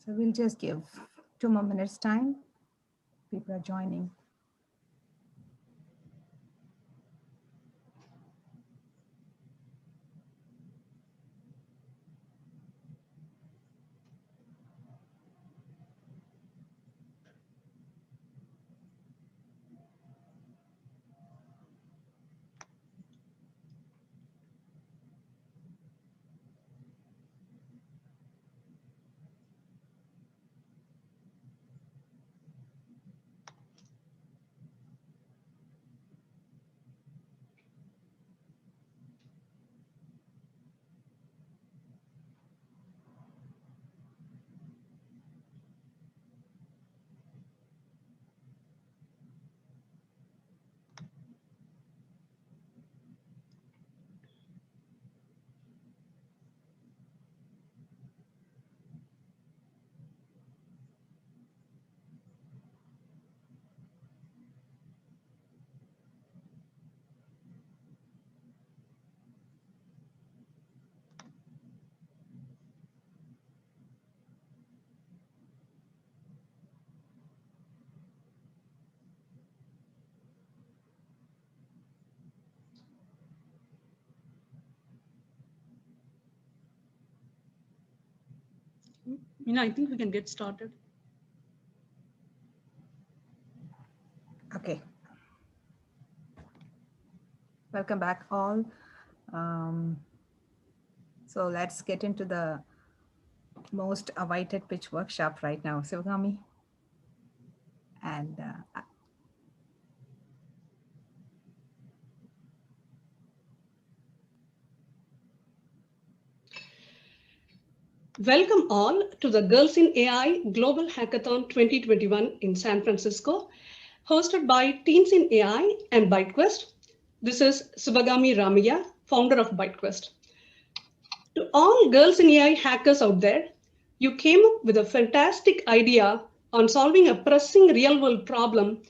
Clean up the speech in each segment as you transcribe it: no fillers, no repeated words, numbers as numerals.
So we'll just give 2 more minutes time. People are joining. I think we can get started. Okay. Welcome back all. So let's get into the most awaited pitch workshop right now, Sivagami. And Welcome all to the Girls in AI Global Hackathon 2021 in San Francisco, hosted by Teens in AI and ByteQuest. This is Subhagami Ramaya, founder of ByteQuest. To all girls in AI hackers out there, you came up with a fantastic idea on solving a pressing real-world problem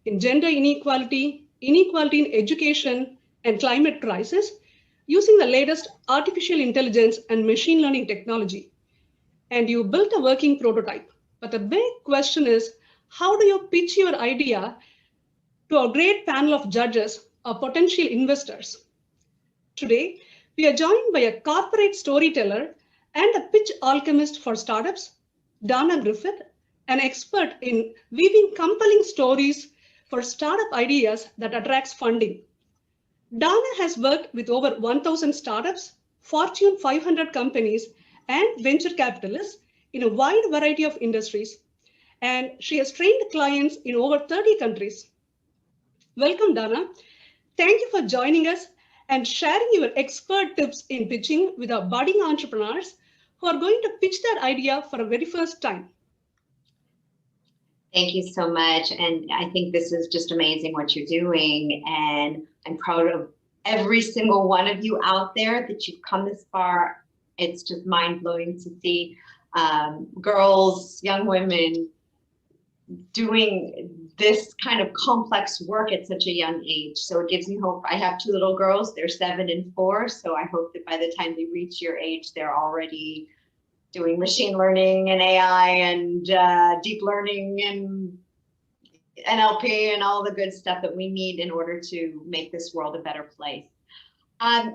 in gender inequality, inequality in education, and climate crisis using the latest artificial intelligence and machine learning technology. And you built a working prototype. But the big question is, how do you pitch your idea to a great panel of judges or potential investors? Today, we are joined by a corporate storyteller and a pitch alchemist for startups, Dana Griffith, an expert in weaving compelling stories for startup ideas that attracts funding. Dana has worked with over 1,000 startups, Fortune 500 companies, and venture capitalists in a wide variety of industries, and she has trained clients in over 30 countries. Welcome, Dana. Thank you for joining us and sharing your expert tips in pitching with our budding entrepreneurs who are going to pitch their idea for the very first time. Thank you so much. And I think this is just amazing what you're doing. And I'm proud of every single one of you out there that you've come this far. It's just mind-blowing to see girls, young women doing this kind of complex work at such a young age. So it gives me hope. I have 2 little girls, they're 7 and 4. So I hope that by the time they reach your age, they're already doing machine learning and AI and deep learning and NLP and all the good stuff that we need in order to make this world a better place.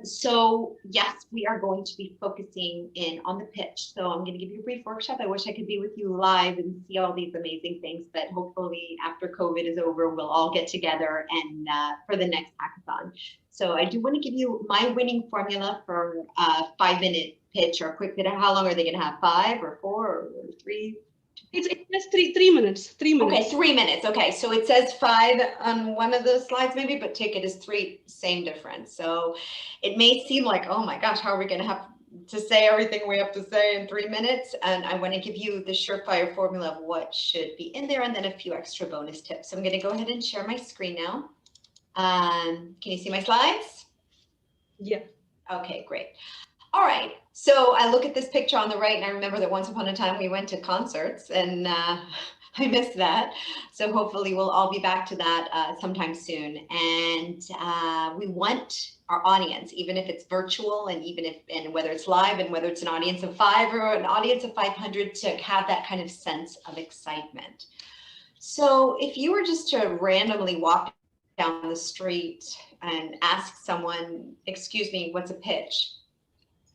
So yes, we are going to be focusing in on the pitch. So I'm going to give you a brief workshop. I wish I could be with you live and see all these amazing things, but hopefully after COVID is over, we'll all get together and for the next hackathon. So I do want to give you my winning formula for a 5-minute pitch or a quick pitch. How long are they going to have? 5 or 4 or 3? It's 3 minutes. 3 minutes. Okay, 3 minutes. Okay, so it says 5 on one of the slides maybe, but take it as 3, same difference. So it may seem like, oh my gosh, how are we going to have to say everything we have to say in 3 minutes? And I want to give you the surefire formula of what should be in there and then a few extra bonus tips. So I'm going to go ahead and share my screen now. Can you see my slides? Yeah. Okay, great. All right, so I look at this picture on the right and I remember that once upon a time we went to concerts and I missed that. So hopefully we'll all be back to that sometime soon. And we want our audience, even if it's virtual and even if, and whether it's live and whether it's an audience of 5 or an audience of 500, to have that kind of sense of excitement. So if you were just to randomly walk down the street and ask someone, excuse me, what's a pitch?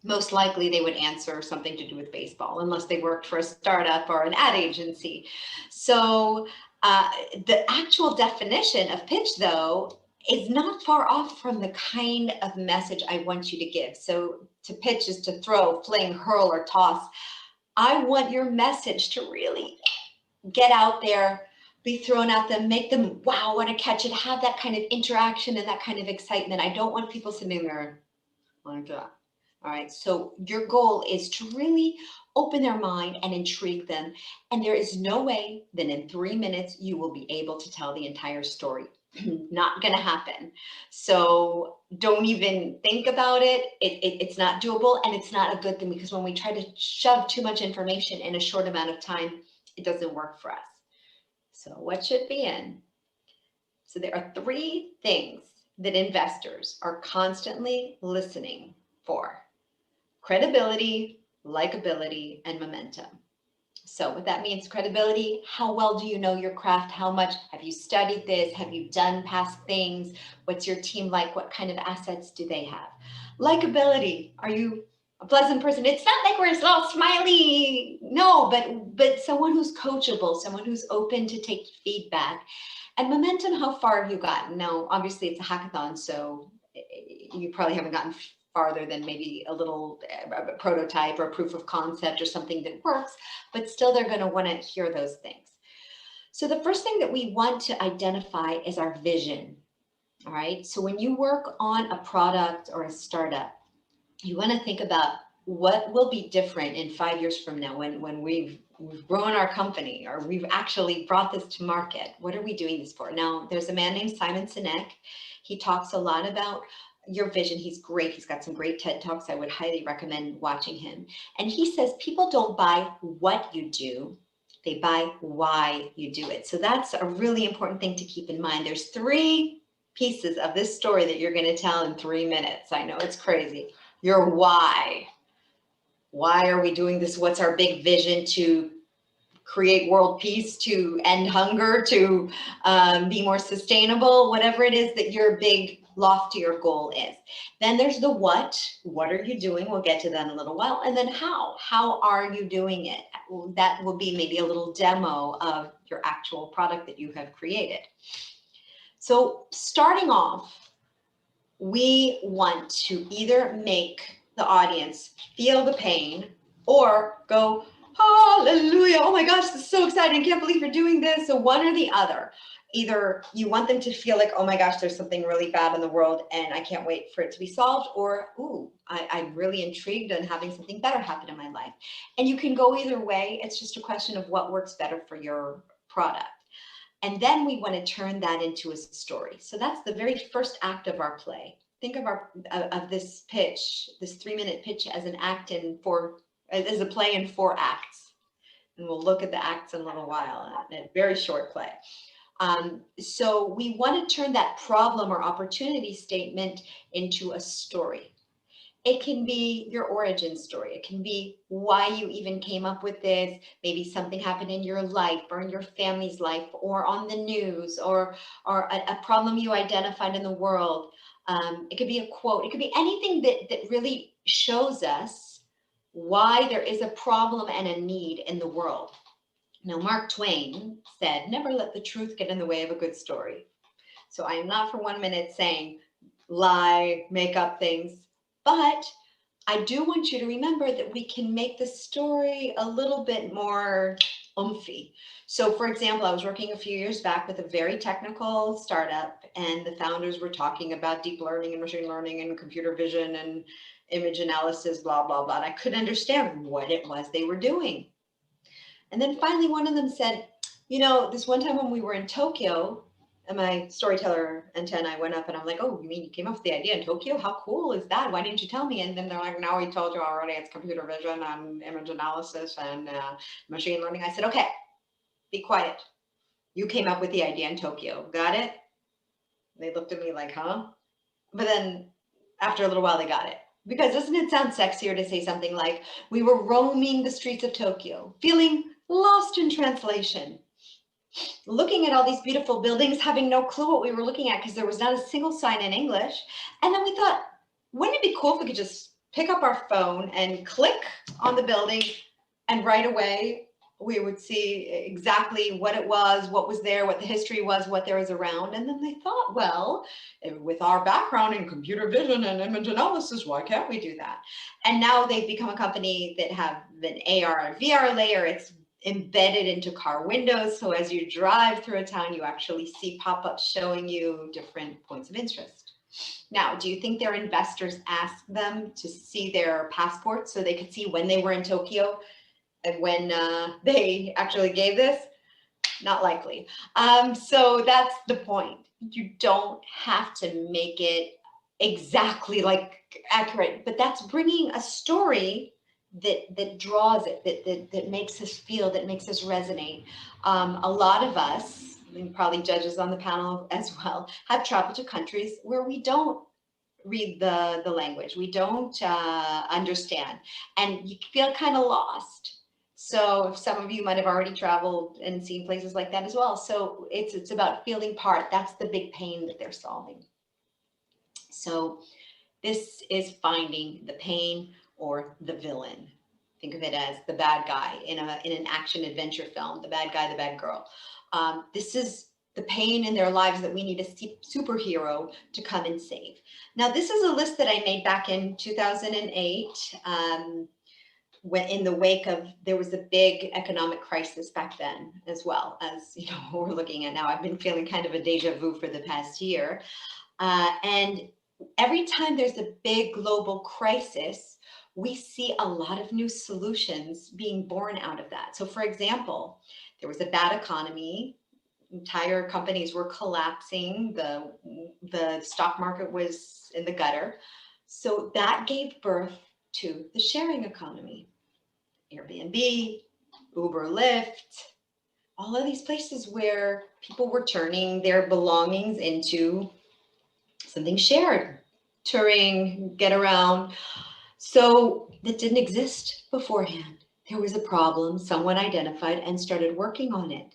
Most likely they would answer something to do with baseball, unless they worked for a startup or an ad agency. So the actual definition of pitch, though, is not far off from the kind of message I want you to give. So to pitch is to throw, fling, hurl, or toss. I want your message to really get out there, be thrown at them, make them, wow, want to catch it, have that kind of interaction and that kind of excitement. I don't want people sitting there like that. All right, so your goal is to really open their mind and intrigue them. And there is no way that in 3 minutes you will be able to tell the entire story. Not going to happen. So don't even think about it. It's not doable, and it's not a good thing, because when we try to shove too much information in a short amount of time, it doesn't work for us. So what should be in? So there are 3 things that investors are constantly listening for: credibility, likability, and momentum. So what that means, credibility: how well do you know your craft? How much have you studied this? Have you done past things? What's your team like? What kind of assets do they have? Likability: are you a pleasant person? It's not like we're all smiley, no, but someone who's coachable, someone who's open to take feedback. And momentum: how far have you gotten? Now, obviously it's a hackathon, so you probably haven't gotten farther than maybe a little prototype or proof of concept or something that works, but still they're going to want to hear those things. So the first thing that we want to identify is our vision. All right. So when you work on a product or a startup, you want to think about what will be different in 5 years from now when we've grown our company, or we've actually brought this to market. What are we doing this for? Now, there's a man named Simon Sinek. He talks a lot about your vision. He's great. He's got some great TED Talks. I would highly recommend watching him. And he says people don't buy what you do, they buy why you do it. So that's a really important thing to keep in mind. There's 3 pieces of this story that you're going to tell in 3 minutes. I know it's crazy. Your why. Why are we doing this? What's our big vision? To create world peace, to end hunger, to be more sustainable, whatever it is that your big loftier goal is. Then there's the what. What are you doing? We'll get to that in a little while. And then how. How are you doing it? That will be maybe a little demo of your actual product that you have created. So starting off, we want to either make the audience feel the pain or go, hallelujah, oh my gosh, this is so exciting, I can't believe you're doing this. So one or the other. Either you want them to feel like, oh my gosh, there's something really bad in the world and I can't wait for it to be solved, or, ooh, I'm really intrigued on having something better happen in my life. And you can go either way. It's just a question of what works better for your product. And then we want to turn that into a story. So that's the very first act of our play. Think of this pitch, this 3-minute pitch, as an act as a play in 4 acts. And we'll look at the acts in a little while, a very short play. So we want to turn that problem or opportunity statement into a story. It can be your origin story. It can be why you even came up with this. Maybe something happened in your life or in your family's life or on the news, or a problem you identified in the world. It could be a quote. It could be anything that really shows us why there is a problem and a need in the world. Now, Mark Twain said, never let the truth get in the way of a good story. So I am not for 1 minute saying lie, make up things, but I do want you to remember that we can make the story a little bit more oomphy. So for example, I was working a few years back with a very technical startup, and the founders were talking about deep learning and machine learning and computer vision and image analysis, blah, blah, blah. And I couldn't understand what it was they were doing. And then finally, one of them said, you know, this one time when we were in Tokyo, and my storyteller antenna went up, and I'm like, oh, you mean you came up with the idea in Tokyo? How cool is that? Why didn't you tell me? And then they're like, no, we told you already. It's computer vision and image analysis and machine learning. I said, okay, be quiet. You came up with the idea in Tokyo. Got it? They looked at me like, huh? But then after a little while, they got it. Because doesn't it sound sexier to say something like, we were roaming the streets of Tokyo, feeling lost in translation, looking at all these beautiful buildings, having no clue what we were looking at because there was not a single sign in English. And then we thought, wouldn't it be cool if we could just pick up our phone and click on the building, and right away we would see exactly what it was, what was there, what the history was, what there was around. And then they thought, well, with our background in computer vision and image analysis, why can't we do that? And now they've become a company that have an AR and VR layer. It's embedded into car windows. So as you drive through a town, you actually see pop-ups showing you different points of interest. Now, do you think their investors asked them to see their passports so they could see when they were in Tokyo and when they actually gave this? Not likely. So that's the point. You don't have to make it exactly like accurate, but that's bringing a story that draws it, that makes us feel, that makes us resonate. A lot of us, and probably judges on the panel as well, have traveled to countries where we don't read the language, we don't understand, and you feel kind of lost. So some of you might have already traveled and seen places like that as well. So it's about feeling part. That's the big pain that they're solving. So this is finding the pain or the villain. Think of it as the bad guy in an action adventure film, the bad guy, the bad girl. This is the pain in their lives that we need a superhero to come and save. Now, this is a list that I made back in 2008. When in the wake of, there was a big economic crisis back then, as well as, you know, what we're looking at now. I've been feeling kind of a deja vu for the past year. And every time there's a big global crisis, we see a lot of new solutions being born out of that. So for example, there was a bad economy, entire companies were collapsing, the stock market was in the gutter. So that gave birth to the sharing economy. Airbnb, Uber, Lyft, all of these places where people were turning their belongings into something shared, touring, get around. So that didn't exist beforehand. There was a problem, someone identified and started working on it.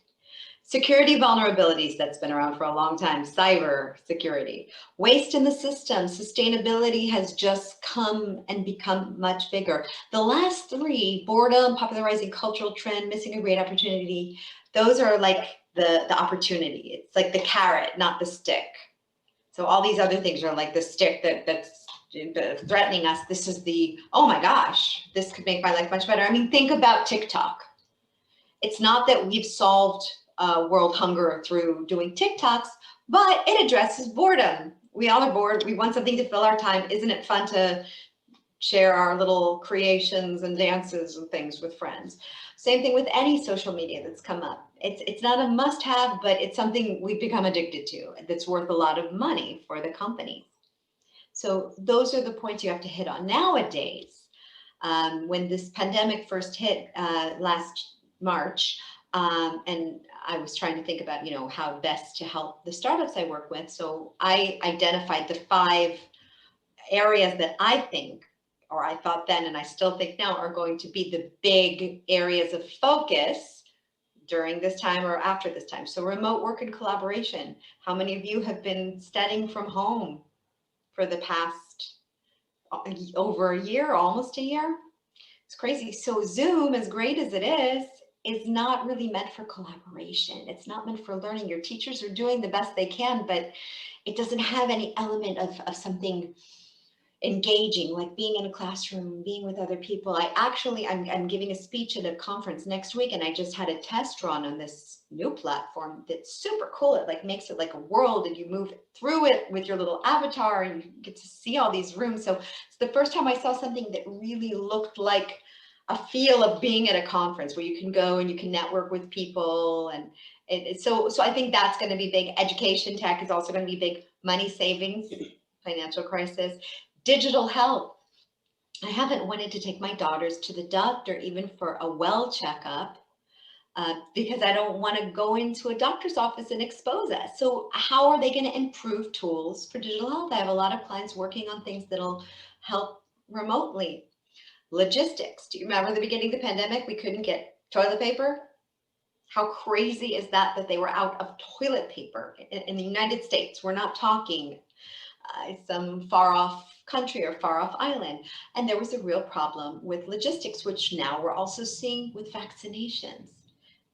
Security vulnerabilities, that's been around for a long time, cyber security. Waste in the system, sustainability has just come and become much bigger. The last three, boredom, popularizing cultural trend, missing a great opportunity, those are like the opportunity. It's like the carrot, not the stick. So all these other things are like the stick that's threatening us. This is the, oh my gosh, this could make my life much better. I mean, think about TikTok. It's not that we've solved world hunger through doing TikToks, but it addresses boredom. We all are bored. We want something to fill our time. Isn't it fun to share our little creations and dances and things with friends? Same thing with any social media that's come up. It's not a must-have, but it's something we've become addicted to that's worth a lot of money for the company. So those are the points you have to hit on. Nowadays, when this pandemic first hit last March, and I was trying to think about, you know, how best to help the startups I work with. So I identified the 5 areas that I think, or I thought then, and I still think now, are going to be the big areas of focus during this time or after this time. So remote work and collaboration. How many of you have been studying from home for the past over a year, almost a year? It's crazy. So Zoom, as great as it is not really meant for collaboration. It's not meant for learning. Your teachers are doing the best they can, but it doesn't have any element of something engaging, like being in a classroom, being with other people. I'm giving a speech at a conference next week, and I just had a test run on this new platform that's super cool. It like makes it like a world, and you move through it with your little avatar, and you get to see all these rooms. So it's the first time I saw something that really looked like a feel of being at a conference where you can go and you can network with people. And so I think that's going to be big. Education tech is also going to be big. Money savings, financial crisis, digital health. I haven't wanted to take my daughters to the doctor even for a well checkup because I don't want to go into a doctor's office and expose us. So how are they going to improve tools for digital health? I have a lot of clients working on things that'll help remotely. Logistics. Do you remember the beginning of the pandemic? We couldn't get toilet paper. How crazy is that, that they were out of toilet paper in the United States? We're not talking some far off country or far off island. And there was a real problem with logistics, which now we're also seeing with vaccinations.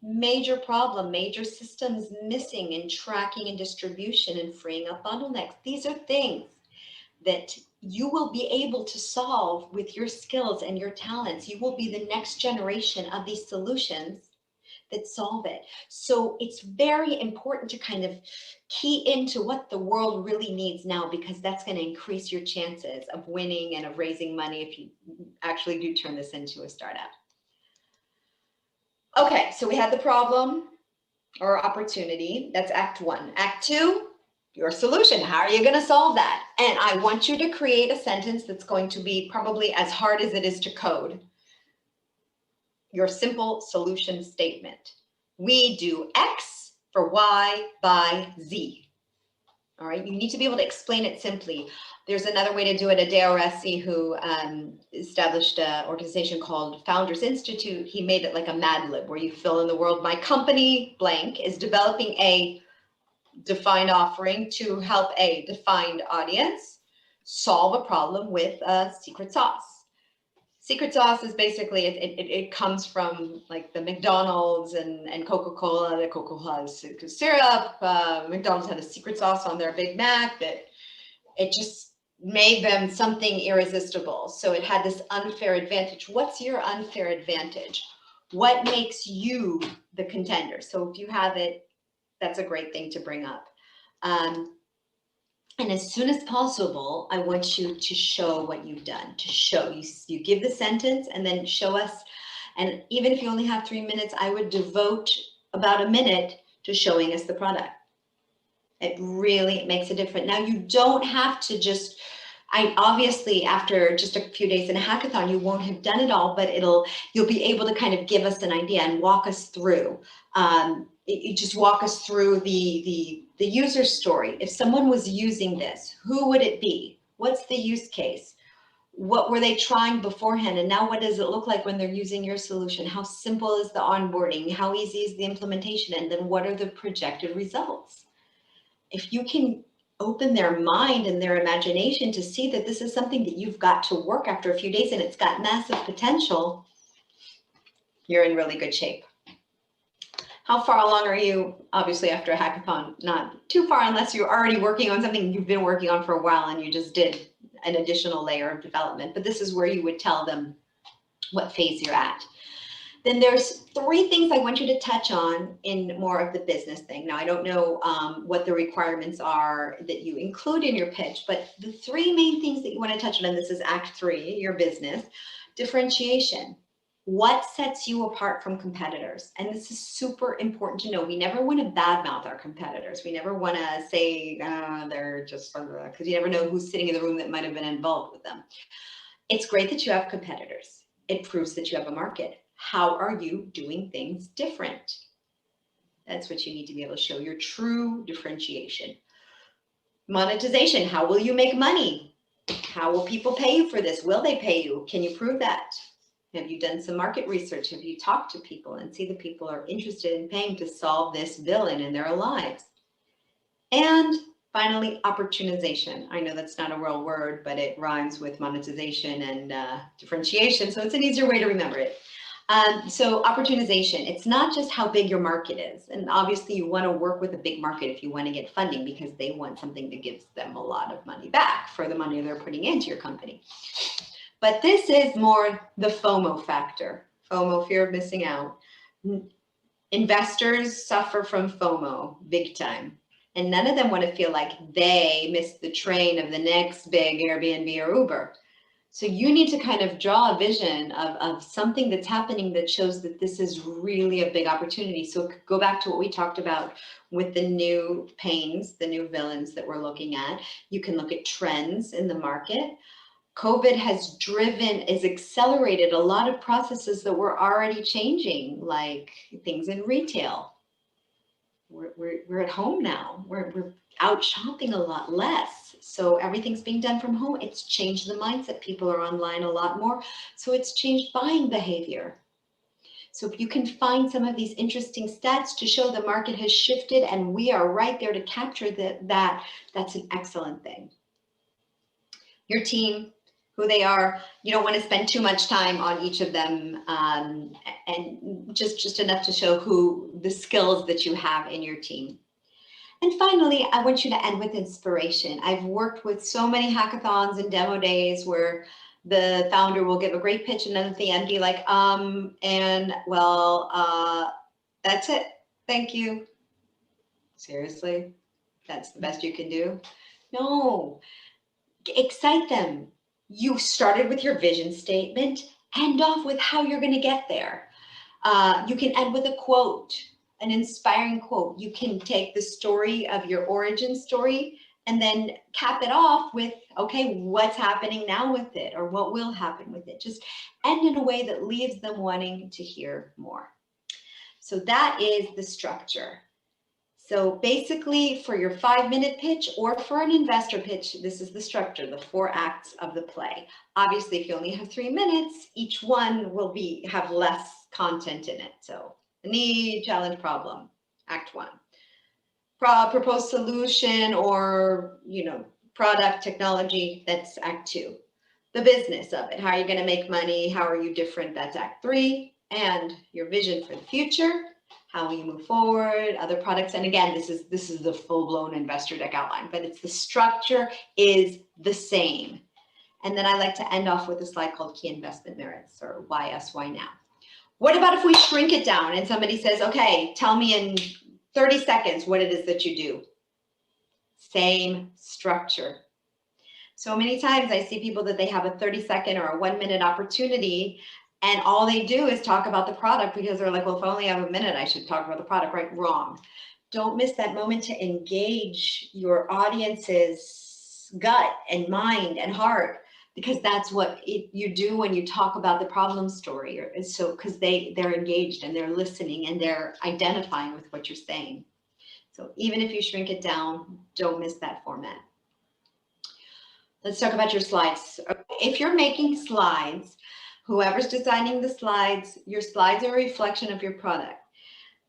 Major problem, major systems missing in tracking and distribution and freeing up bottlenecks. These are things that you will be able to solve with your skills and your talents. You will be the next generation of these solutions that solve it. So it's very important to kind of key into what the world really needs now, because that's going to increase your chances of winning and of raising money if you actually do turn this into a startup. Okay, so we had the problem or opportunity. That's Act 1. Act 2, your solution. How are you going to solve that? And I want you to create a sentence that's going to be probably as hard as it is to code. Your simple solution statement. We do X for Y by Z. All right, you need to be able to explain it simply. There's another way to do it. Adeo Rassi, who established an organization called Founders Institute, he made it like a Mad Lib where you fill in the world. My company, blank, is developing a defined offering to help a defined audience solve a problem with a secret sauce. Secret sauce is basically, it comes from like the McDonald's and Coca-Cola. The Coca-Cola has syrup. McDonald's had a secret sauce on their Big Mac that it just made them something irresistible. So it had this unfair advantage. What's your unfair advantage? What makes you the contender? So if you have it, that's a great thing to bring up. And as soon as possible, I want you to show what you've done, to show. You give the sentence and then show us. And even if you only have 3 minutes, I would devote about a minute to showing us the product. It really makes a difference. Now, you don't have to just, obviously after just a few days in a hackathon, you won't have done it all, but you'll be able to kind of give us an idea and walk us through. You just walk us through the user story. If someone was using this, who would it be? What's the use case? What were they trying beforehand? And now what does it look like when they're using your solution? How simple is the onboarding? How easy is the implementation? And then what are the projected results? If you can open their mind and their imagination to see that this is something that you've got to work after a few days and it's got massive potential, you're in really good shape. How far along are you? Obviously, after a hackathon, not too far unless you're already working on something you've been working on for a while and you just did an additional layer of development. But this is where you would tell them what phase you're at. Then there's 3 things I want you to touch on in more of the business thing. Now, I don't know what the requirements are that you include in your pitch, but the 3 main things that you want to touch on, and this is Act 3, your business, differentiation. What sets you apart from competitors? And this is super important to know. We never want to badmouth our competitors. We never want to say they're just, because you never know who's sitting in the room that might have been involved with them. It's great that you have competitors. It proves that you have a market. How are you doing things different? That's what you need to be able to show, your true differentiation. Monetization, how will you make money? How will people pay you for this? Will they pay you? Can you prove that? Have you done some market research? Have you talked to people and see that people are interested in paying to solve this villain in their lives? And finally, opportunization. I know that's not a real word, but it rhymes with monetization and differentiation, so it's an easier way to remember it. So opportunization, it's not just how big your market is. And obviously you want to work with a big market if you want to get funding, because they want something that gives them a lot of money back for the money they're putting into your company. But this is more the FOMO factor, FOMO, fear of missing out. Investors suffer from FOMO big time. And none of them want to feel like they missed the train of the next big Airbnb or Uber. So you need to kind of draw a vision of something that's happening that shows that this is really a big opportunity. So go back to what we talked about with the new pains, the new villains that we're looking at. You can look at trends in the market. COVID has accelerated a lot of processes that were already changing, like things in retail. We're at home now. We're out shopping a lot less. So everything's being done from home. It's changed the mindset. People are online a lot more. So it's changed buying behavior. So if you can find some of these interesting stats to show the market has shifted and we are right there to capture that's an excellent thing. Your team, who they are, you don't want to spend too much time on each of them, and just enough to show the skills that you have in your team. And finally, I want you to end with inspiration. I've worked with so many hackathons and demo days where the founder will give a great pitch and then at the end be like, that's it. Thank you. Seriously? That's the best you can do? No. Excite them. You started with your vision statement. End off with how you're going to get there. You can end with a quote, an inspiring quote. You can take the story of your origin story and then cap it off with, okay, what's happening now with it, or what will happen with it? Just end in a way that leaves them wanting to hear more. So that is the structure. So basically for your 5-minute pitch or for an investor pitch, this is the structure, the 4 acts of the play. Obviously, if you only have 3 minutes, each one will have less content in it. So the need, challenge, problem, act 1. Proposed solution or, product, technology, that's act 2. The business of it, how are you going to make money? How are you different? That's act 3. And your vision for the future. How will you move forward, other products? And again, this is the full-blown investor deck outline, but the structure is the same. And then I like to end off with a slide called Key Investment Merits, or Why Us, Why Now. What about if we shrink it down and somebody says, okay, tell me in 30 seconds what it is that you do? Same structure. So many times I see people that they have a 30-second or a 1-minute opportunity, and all they do is talk about the product because they're like, well, if I only have a minute, I should talk about the product, right? Wrong. Don't miss that moment to engage your audience's gut and mind and heart, because that's what you do when you talk about the problem story. So because they're engaged and they're listening and they're identifying with what you're saying. So even if you shrink it down, don't miss that format. Let's talk about your slides. If you're making slides, whoever's designing the slides, your slides are a reflection of your product.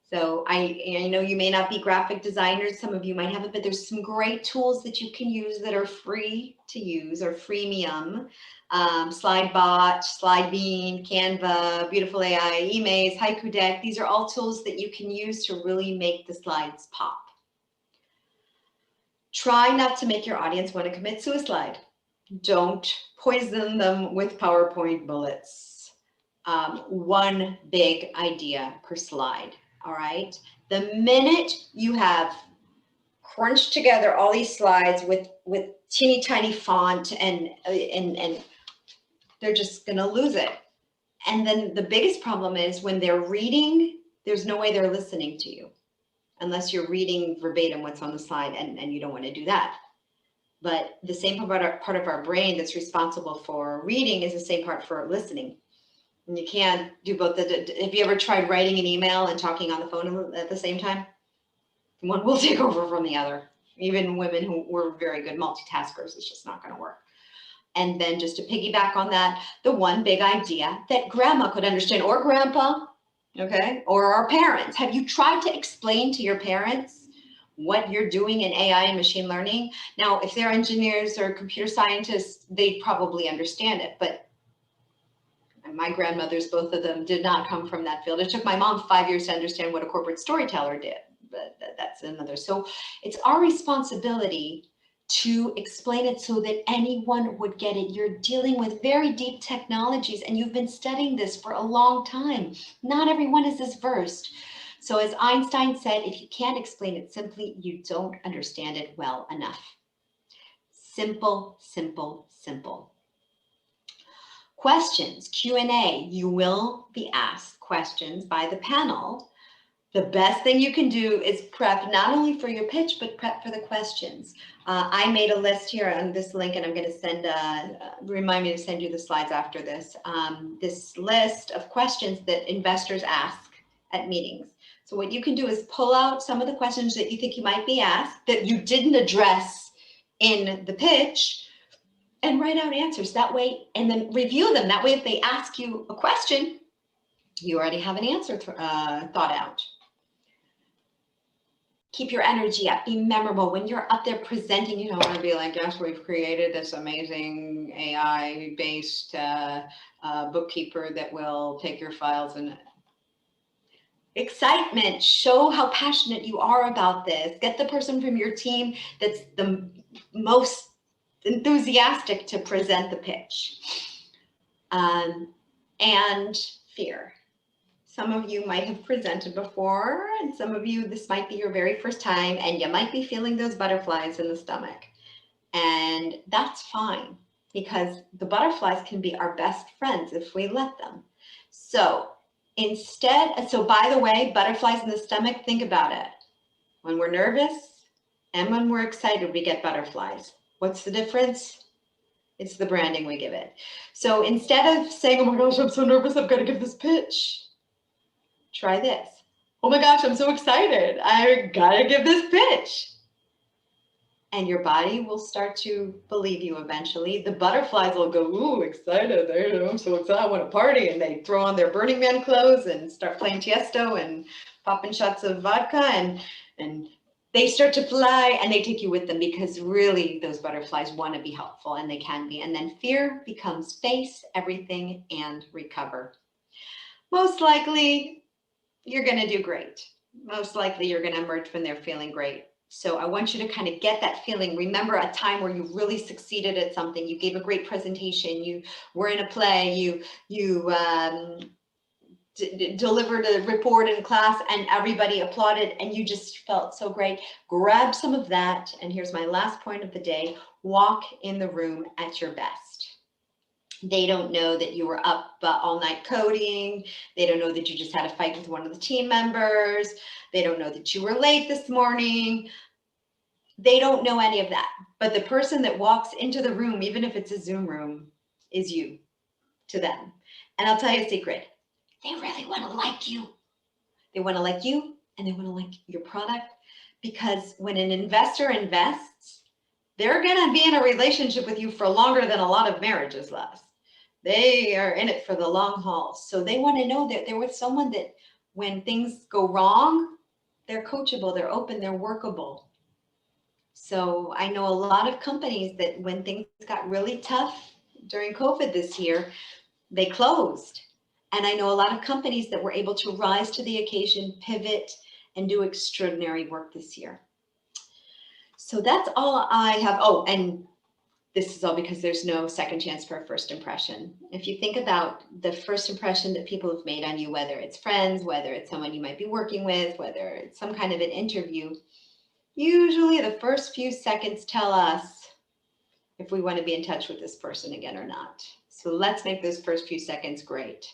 So I know you may not be graphic designers, some of you might have it, but there's some great tools that you can use that are free to use or freemium. SlideBot, SlideBean, Canva, Beautiful AI, eMaze, Haiku Deck. These are all tools that you can use to really make the slides pop. Try not to make your audience want to commit suicide. Don't poison them with PowerPoint bullets. 1 big idea per slide, all right? The minute you have crunched together all these slides with teeny tiny font and they're just gonna lose it. And then the biggest problem is when they're reading, there's no way they're listening to you unless you're reading verbatim what's on the slide, and you don't want to do that. But the same part of our brain that's responsible for reading is the same part for listening. And you can't do both. Have you ever tried writing an email and talking on the phone at the same time? One will take over from the other. Even women who were very good multitaskers, it's just not going to work. And then just to piggyback on that, the 1 big idea that grandma could understand, or grandpa, okay, or our parents. Have you tried to explain to your parents what you're doing in AI and machine learning? Now, if they're engineers or computer scientists, they probably understand it, but my grandmothers, both of them, did not come from that field. It took my mom 5 years to understand what a corporate storyteller did, but that's another. So it's our responsibility to explain it so that anyone would get it. You're dealing with very deep technologies and you've been studying this for a long time. Not everyone is as versed. So as Einstein said, if you can't explain it simply, you don't understand it well enough. Simple, simple, simple. Questions, Q&A. You will be asked questions by the panel The best thing you can do is prep not only for your pitch, but prep for the questions. I made a list here on this link, and I'm going to send, remind me to send you the slides after this, this list of questions that investors ask at meetings. So what you can do is pull out some of the questions that you think you might be asked that you didn't address in the pitch, and write out answers that way, and then review them. That way, if they ask you a question, you already have an answer thought out. Keep your energy up, be memorable. When you're up there presenting, you don't want to be like, yes, we've created this amazing AI-based bookkeeper that will take your files. And excitement, show how passionate you are about this. Get the person from your team that's the most enthusiastic to present the pitch. And fear. Some of you might have presented before, and some of you, this might be your very first time, and you might be feeling those butterflies in the stomach. And that's fine, because the butterflies can be our best friends if we let them. So instead, so by the way, butterflies in the stomach, think about it. When we're nervous and when we're excited, we get butterflies. What's the difference? It's the branding we give it. So instead of saying, oh my gosh, I'm so nervous, I've got to give this pitch, try this. Oh my gosh, I'm so excited, I gotta give this pitch. And your body will start to believe you eventually. The butterflies will go, ooh, excited, I'm so excited, I want to party. And they throw on their Burning Man clothes and start playing Tiesto and popping shots of vodka, and they start to fly, and they take you with them, because really those butterflies want to be helpful, and they can be. And then fear becomes face everything and recover. Most likely you're going to do great. Most likely you're going to emerge from there feeling great. So I want you to kind of get that feeling. Remember a time where you really succeeded at something. You gave a great presentation. You were in a play. You delivered a report in class, and everybody applauded, and you just felt so great. Grab some of that. And here's my last point of the day. Walk in the room at your best. They don't know that you were up all night coding. They don't know that you just had a fight with one of the team members. They don't know that you were late this morning. They don't know any of that. But the person that walks into the room, even if it's a Zoom room, is you to them. And I'll tell you a secret. They really want to like you. They want to like you, and they want to like your product, because when an investor invests, they're going to be in a relationship with you for longer than a lot of marriages last. They are in it for the long haul. So they want to know that they're with someone that when things go wrong, they're coachable, they're open, they're workable. So I know a lot of companies that when things got really tough during COVID this year, they closed. And I know a lot of companies that were able to rise to the occasion, pivot, and do extraordinary work this year. So that's all I have. Oh, and this is all because there's no second chance for a first impression. If you think about the first impression that people have made on you, whether it's friends, whether it's someone you might be working with, whether it's some kind of an interview, usually the first few seconds tell us if we want to be in touch with this person again or not. So let's make those first few seconds great.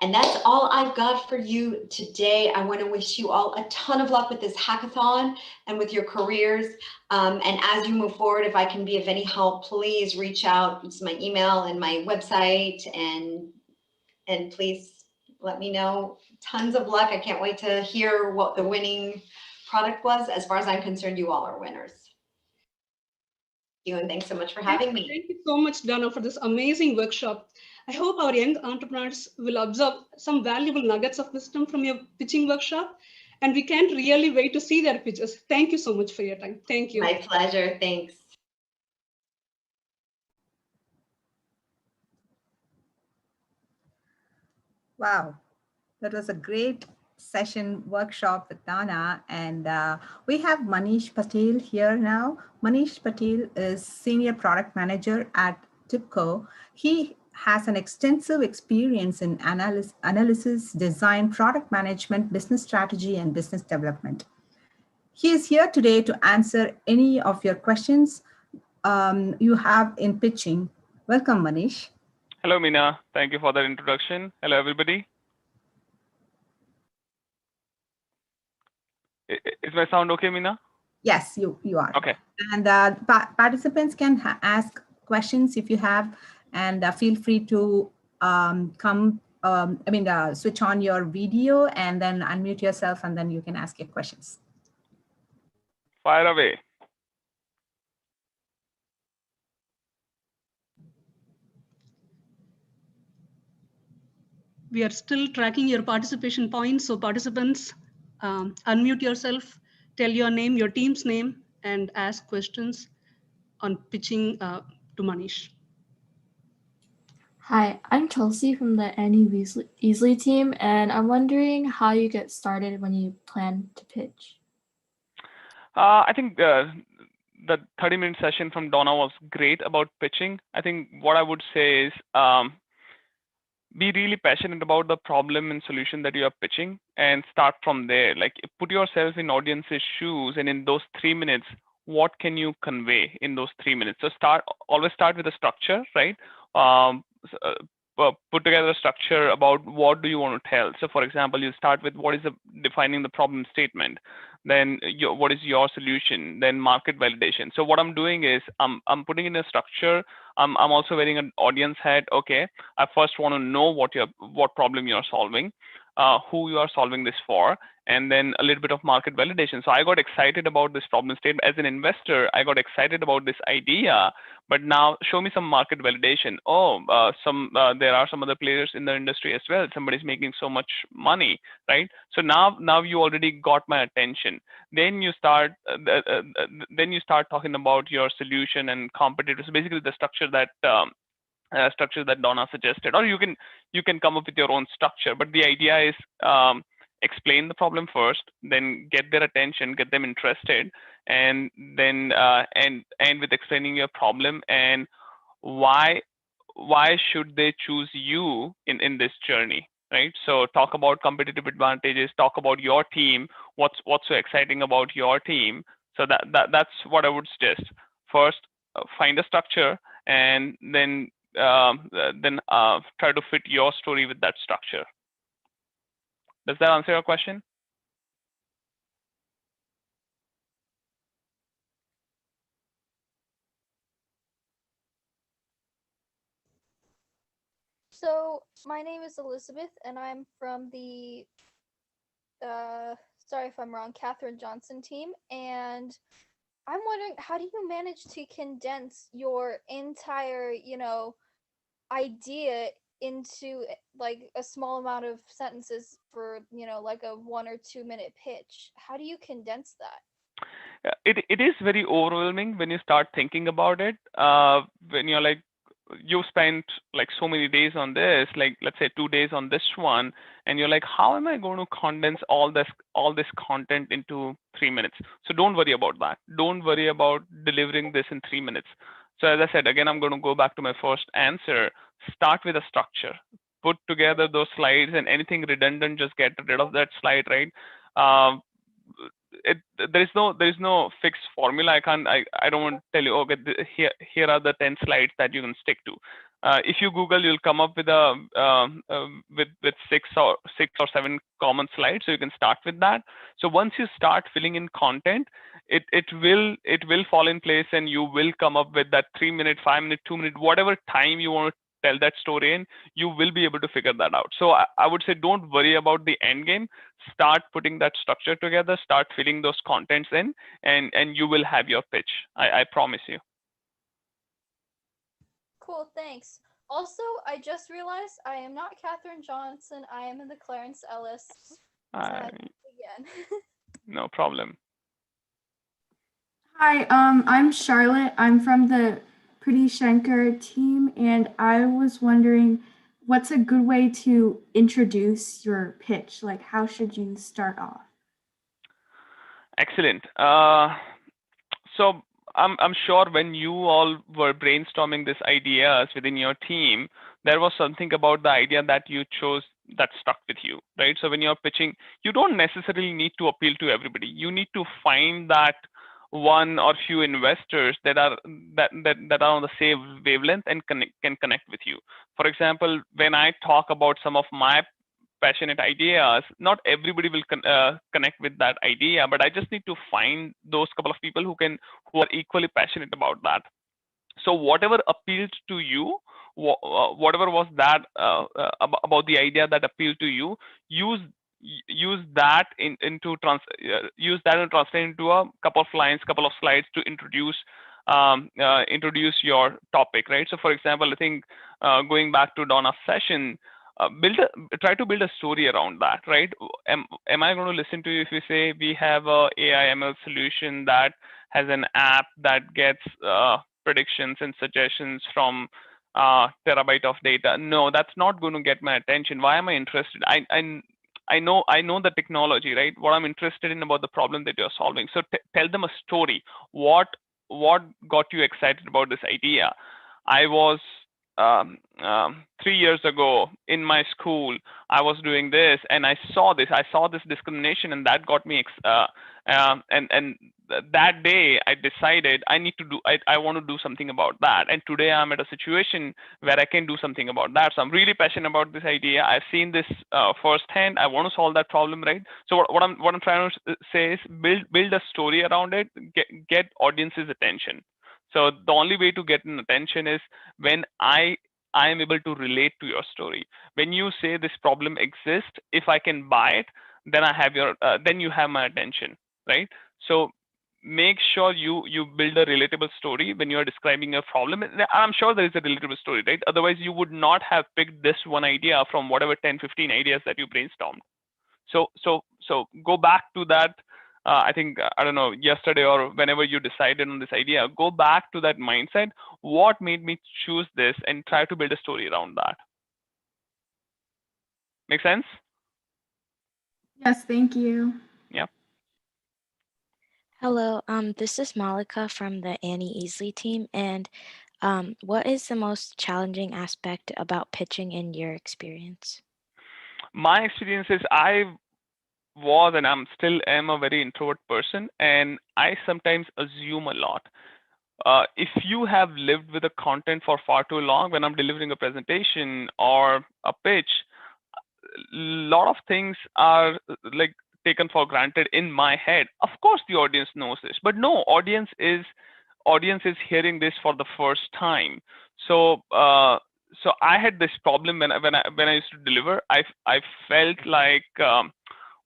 And that's all I've got for you today. I want to wish you all a ton of luck with this hackathon and with your careers. And as you move forward, if I can be of any help, please reach out. It's my email and my website, and please let me know. Tons of luck. I can't wait to hear what the winning product was. As far as I'm concerned, you all are winners. And thanks so much for having me. Thank you so much, Donna, for this amazing workshop. I hope our young entrepreneurs will absorb some valuable nuggets of wisdom from your pitching workshop, and we can't really wait to see their pitches. Thank you so much for your time. Thank you. My pleasure. Thanks. Wow, that was a great session workshop with Dana, and we have Manish Patel here now. Manish Patel is Senior Product Manager at TIPCO. He has an extensive experience in analysis, design, product management, business strategy, and business development. He is here today to answer any of your questions you have in pitching. Welcome, Manish. Hello, Meena. Thank you for that introduction. Hello, everybody. Is my sound okay, Meena? Yes, you are. Okay. And participants can ask questions if you have, and feel free to switch on your video and then unmute yourself, and then you can ask your questions. Fire away. We are still tracking your participation points. So participants, unmute yourself, tell your name, your team's name, and ask questions on pitching to Manish. Hi, I'm Chelsea from the Annie Easley team, and I'm wondering how you get started when you plan to pitch. I think the 30-minute session from Donna was great about pitching. I think what I would say is be really passionate about the problem and solution that you are pitching and start from there. Like put yourself in audience's shoes, and in those 3 minutes, what can you convey in those 3 minutes? So always start with a structure, right? Put together a structure about what do you want to tell. So for example, you start with what is defining the problem statement, then what is your solution, then market validation. So what I'm doing is I'm putting in a structure. I'm also wearing an audience hat. Okay, I first want to know what problem you're solving, who you are solving this for, and then a little bit of market validation. So I got excited about this problem statement. As an investor, I got excited about this idea, but now show me some market validation. Oh, there are some other players in the industry as well. Somebody's making so much money, right? So now you already got my attention. Then you start talking about your solution and competitors. Basically, the structure that Donna suggested, or you can come up with your own structure. But the idea is explain the problem first, then get their attention, get them interested, and then end with explaining your problem and why should they choose you in this journey, right? So talk about competitive advantages, talk about your team, what's so exciting about your team. So that's what I would suggest. First, find a structure, and then try to fit your story with that structure. Does that answer your question? So my name is Elizabeth, and I'm from the sorry if I'm wrong, Katherine Johnson team, and I'm wondering, how do you manage to condense your entire, idea into like a small amount of sentences for, like a 1 or 2 minute pitch? How do you condense that? It is very overwhelming when you start thinking about it. When you're like, you spent like so many days on this, like let's say 2 days on this one, and you're like, how am I going to condense all this content into 3 minutes? So don't worry about that. Don't worry about delivering this in 3 minutes. So as I said, again, I'm going to go back to my first answer. Start with a structure. Put together those slides, and anything redundant, just get rid of that slide, right? There is no fixed formula. I don't want to tell you, okay, here are the 10 slides that you can stick to. If you Google, you'll come up with with 6 or 7 common slides. So you can start with that. So once you start filling in content, it will fall in place, and you will come up with that 3 minute, 5 minute, 2 minute, whatever time you want to tell that story in, you will be able to figure that out. So I would say, don't worry about the end game. Start putting that structure together, start filling those contents in, and you will have your pitch. I promise you. Cool, thanks. Also, I just realized I am not Katherine Johnson. I am in the Clarence Ellis. Again. No problem. Hi, I'm Charlotte. I'm from the Pretty Shanker team, and I was wondering, what's a good way to introduce your pitch? Like, how should you start off? Excellent. So I'm sure when you all were brainstorming these ideas within your team, there was something about the idea that you chose that stuck with you, right? So when you're pitching, you don't necessarily need to appeal to everybody. You need to find that one or few investors that are on the same wavelength and can connect with you. For example, when I talk about some of my passionate ideas, not everybody will connect with that idea, but I just need to find those couple of people who are equally passionate about that. So whatever appealed to you, whatever was that about the idea that appealed to you, use that use that and translate into a couple of lines, couple of slides to introduce your topic, right? So for example, I think going back to Donna's session, try to build a story around that, right? Am I going to listen to you if you say we have a AI ML solution that has an app that gets predictions and suggestions from terabyte of data? No, that's not going to get my attention. Why am I interested? I know the technology, right? What I'm interested in about the problem that you're solving. So tell them a story. What got you excited about this idea? I was 3 years ago in my school, I was doing this and I saw this discrimination, and that got me and that day I decided I want to do something about that. And today I'm at a situation where I can do something about that. So I'm really passionate about this idea. I've seen this firsthand. I want to solve that problem, right? So what I'm trying to say is build a story around it, get audience's attention. So the only way to get an attention is when I am able to relate to your story. When you say this problem exists, if I can buy it, then then you have my attention, right? So make sure you build a relatable story when you are describing your problem. I'm sure there is a relatable story, right? Otherwise, you would not have picked this one idea from whatever 10, 15 ideas that you brainstormed. So go back to that. I think, I don't know, yesterday or whenever you decided on this idea, go back to that mindset. What made me choose this, and try to build a story around that. Make sense? Yes, thank you. Yeah. Hello, this is Malika from the Annie Easley team, and what is the most challenging aspect about pitching in your experience? My experience is I was and I'm still am a very introvert person, and I sometimes assume a lot. If you have lived with the content for far too long, when I'm delivering a presentation or a pitch, a lot of things are like taken for granted in my head. Of course, the audience knows this, but no, audience is hearing this for the first time. So I had this problem when I used to deliver. I felt like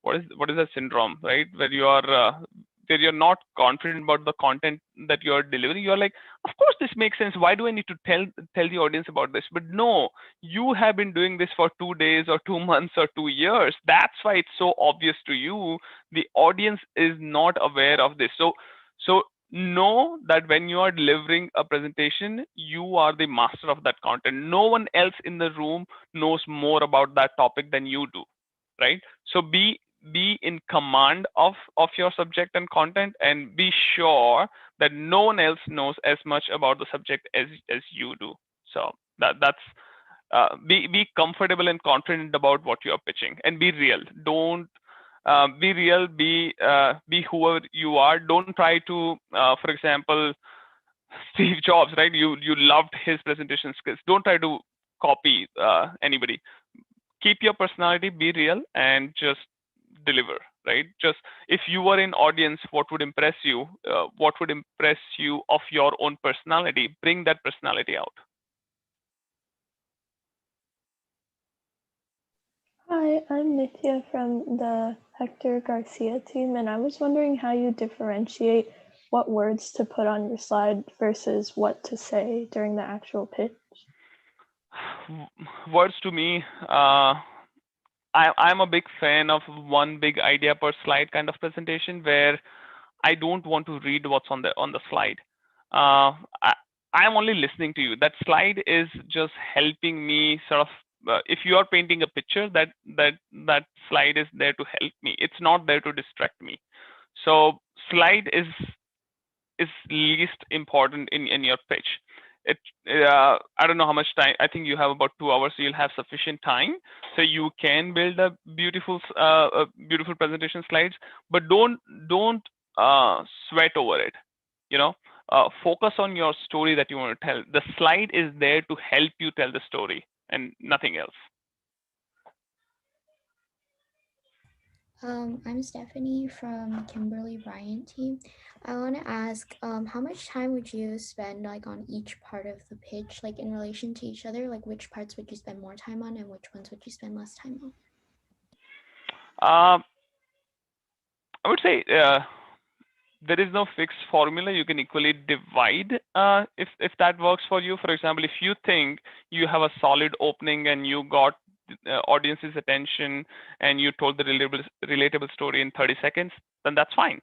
what is that syndrome, right? Where you're not confident about the content that you're delivering. You're like, of course this makes sense. Why do I need to tell the audience about this? But no, you have been doing this for 2 days or 2 months or 2 years. That's why it's so obvious to you. The audience is not aware of this. So know that when you are delivering a presentation, you are the master of that content. No one else in the room knows more about that topic than you do, right? So be in command of your subject and content, and be sure that no one else knows as much about the subject as you do. So that's be comfortable and confident about what you are pitching, and be real. Don't be real. Be whoever you are. Don't try to, for example, Steve Jobs, right? You loved his presentation skills. Don't try to copy anybody. Keep your personality, be real, and just deliver, right? Just if you were in audience, what would impress you? What would impress you of your own personality? Bring that personality out. Hi, I'm Nithya from the Hector Garcia team, and I was wondering how you differentiate what words to put on your slide versus what to say during the actual pitch. Words to me, I'm a big fan of one big idea per slide kind of presentation, where I don't want to read what's on the slide. I'm only listening to you. That slide is just helping me sort of. If you are painting a picture, that slide is there to help me. It's not there to distract me. So slide is least important in your pitch. I don't know how much time. I think you have about 2 hours, so you'll have sufficient time, so you can build a beautiful presentation slides. But don't sweat over it. Focus on your story that you want to tell. The slide is there to help you tell the story and nothing else. I'm Stephanie from Kimberly Bryant team. I want to ask, how much time would you spend like on each part of the pitch, like in relation to each other? Like which parts would you spend more time on and which ones would you spend less time on? I would say there is no fixed formula. You can equally divide if that works for you. For example, if you think you have a solid opening and you got audience's attention and you told the relatable story in 30 seconds, then that's fine.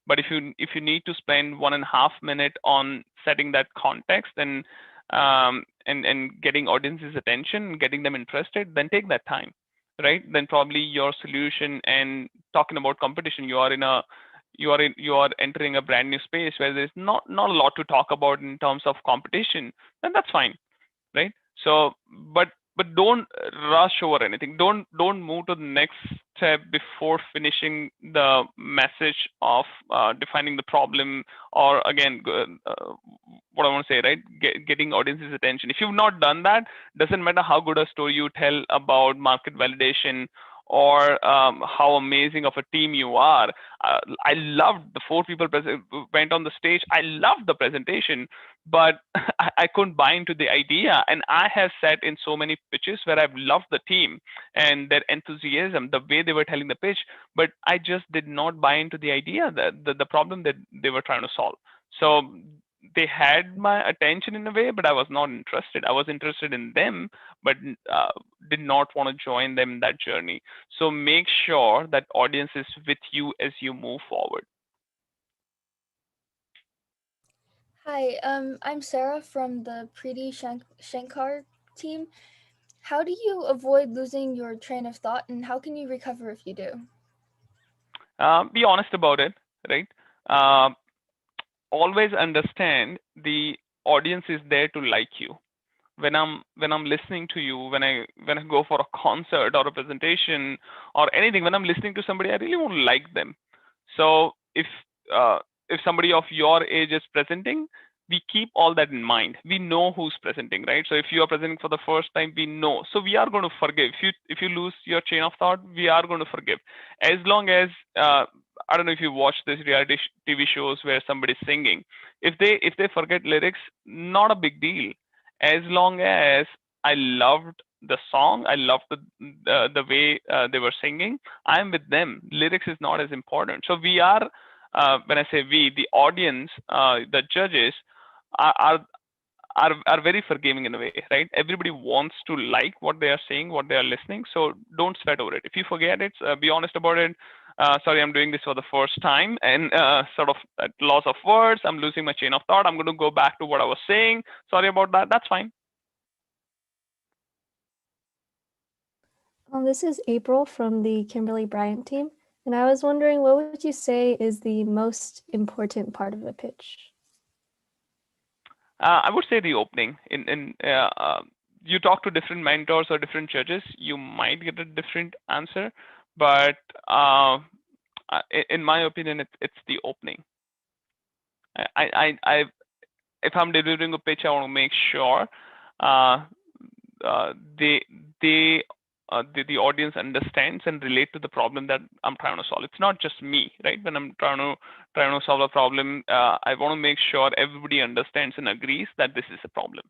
But if you need to spend 1.5 minutes on setting that context and getting audience's attention, getting them interested, then take that time, right? Then probably your solution and talking about competition, you are entering a brand new space where there's not a lot to talk about in terms of competition, then that's fine, right? So but don't rush over anything. Don't move to the next step before finishing the message of defining the problem, or again what I want to say, right? Getting audience's attention. If you've not done that, doesn't matter how good a story you tell about market validation or how amazing of a team you are. I loved the 4 people went on the stage. I loved the presentation, but I couldn't buy into the idea. And I have sat in so many pitches where I've loved the team and their enthusiasm, the way they were telling the pitch, but I just did not buy into the idea, that the problem that they were trying to solve. So they had my attention in a way, but I was not interested. I was interested in them, but did not want to join them in that journey. So make sure that audience is with you as you move forward. Hi, I'm Sarah from the Preeti Shankar team. How do you avoid losing your train of thought, and how can you recover if you do? Be honest about it, right? Always understand the audience is there to like you. When I'm listening to you, when I go for a concert or a presentation or anything, when I'm listening to somebody, I really want to like them. So if somebody of your age is presenting, we keep all that in mind. We know who's presenting, right? So if you are presenting for the first time, we know. So we are going to forgive. If you lose your chain of thought, we are going to forgive. As long as I don't know if you watch this reality TV shows where somebody's singing. If they forget lyrics, not a big deal. As long as I loved the song, I loved the way they were singing, I'm with them. Lyrics is not as important. So we are, when I say we, the audience, the judges are very forgiving in a way, right? Everybody wants to like what they are saying, what they are listening. So don't sweat over it. If you forget it, be honest about it. Sorry, I'm doing this for the first time, and sort of loss of words. I'm losing my chain of thought. I'm going to go back to what I was saying. Sorry about that. That's fine. This is April from the Kimberly Bryant team, and I was wondering, what would you say is the most important part of a pitch? I would say the opening. You talk to different mentors or different judges, you might get a different answer, but in my opinion, it's the opening. If I'm delivering a pitch, I want to make sure the audience understands and relate to the problem that I'm trying to solve. It's not just me, right? When I'm trying to solve a problem, I want to make sure everybody understands and agrees that this is a problem.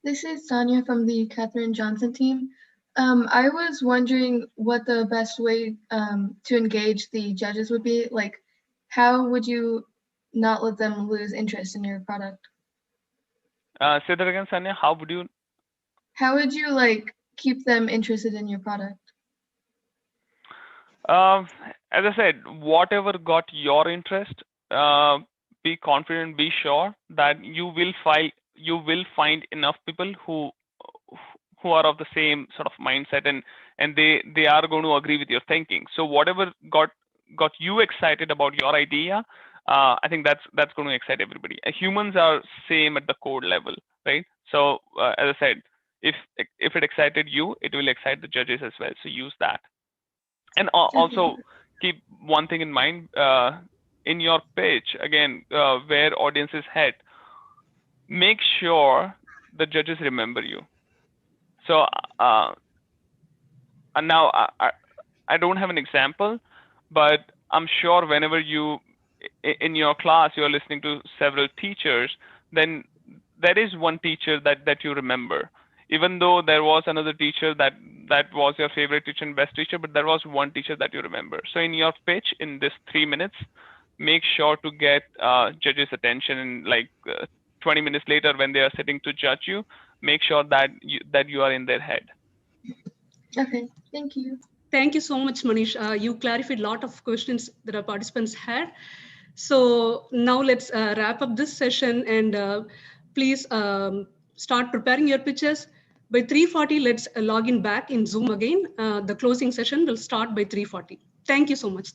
This is Sonia from the Katherine Johnson team. I was wondering what the best way to engage the judges would be. Like, how would you not let them lose interest in your product? Say that again, Sonia. How would you like keep them interested in your product? As I said, whatever got your interest, be confident, be sure that you will find enough people who are of the same sort of mindset, and they are going to agree with your thinking. So whatever got you excited about your idea, I think that's going to excite everybody. Humans are same at the core level, right? So as I said, if it excited you, it will excite the judges as well. So use that. And also keep one thing in mind in your pitch, again, where audiences head, make sure the judges remember you. So and now I don't have an example, but I'm sure whenever you in your class you're listening to several teachers, then there is one teacher that you remember. Even though there was another teacher that was your favorite teacher and best teacher, but there was one teacher that you remember. So in your pitch, in this 3 minutes, make sure to get judges' attention, and like 20 minutes later when they are sitting to judge you, make sure that you are in their head. Okay, thank you. Thank you so much, Manish. You clarified a lot of questions that our participants had. So now let's wrap up this session, and please start preparing your pitches. By 3:40, let's log in back in Zoom again. The closing session will start by 3:40. Thank you so much.